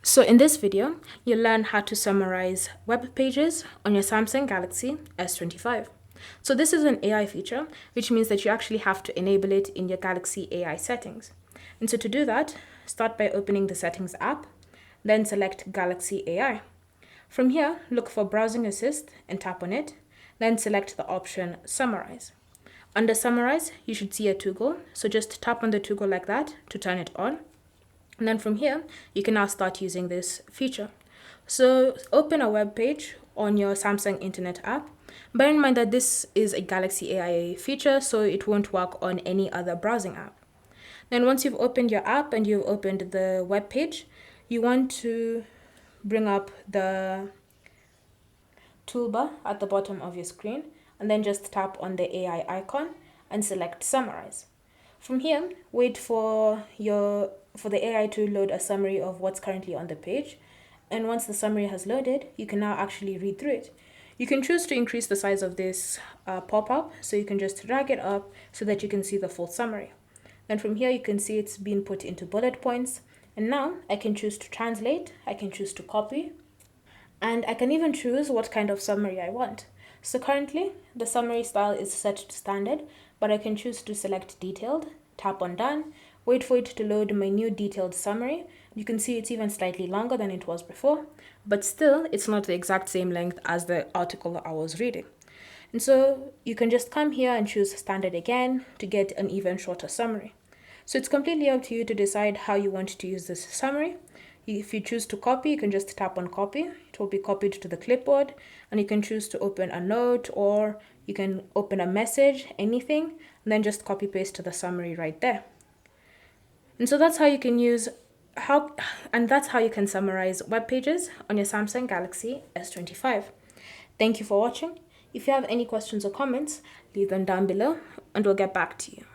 So in this video, you'll learn how to summarize web pages on your Samsung Galaxy S25. So this is an AI feature, which means that you actually have to enable it in your Galaxy AI settings. And so to do that, start by opening the Settings app, then select Galaxy AI. From here, look for Browsing Assist and tap on it, then select the option Summarize. Under Summarize, you should see a toggle, so just tap on the toggle like that to turn it on. And then from here, you can now start using this feature. So open a web page on your Samsung Internet app. Bear in mind that this is a Galaxy AI feature, so it won't work on any other browsing app. Then once you've opened your app and you've opened the web page, you want to bring up the toolbar at the bottom of your screen and then just tap on the AI icon and select Summarize. From here, wait for the AI to load a summary of what's currently on the page. And once the summary has loaded, you can now actually read through it. You can choose to increase the size of this pop-up, so you can just drag it up so that you can see the full summary. Then from here, you can see it's been put into bullet points. And now I can choose to translate, I can choose to copy, and I can even choose what kind of summary I want. So currently, the summary style is set to standard, but I can choose to select detailed, tap on done, wait for it to load my new detailed summary. You can see it's even slightly longer than it was before, but still it's not the exact same length as the article I was reading. And so you can just come here and choose standard again to get an even shorter summary. So it's completely up to you to decide how you want to use this summary. If you choose to copy, you can just tap on copy. It will be copied to the clipboard, and you can choose to open a note or you can open a message, anything, and then just copy paste to the summary right there. And so that's how you can that's how you can summarize web pages on your Samsung Galaxy S25. Thank you for watching. If you have any questions or comments, leave them down below and we'll get back to you.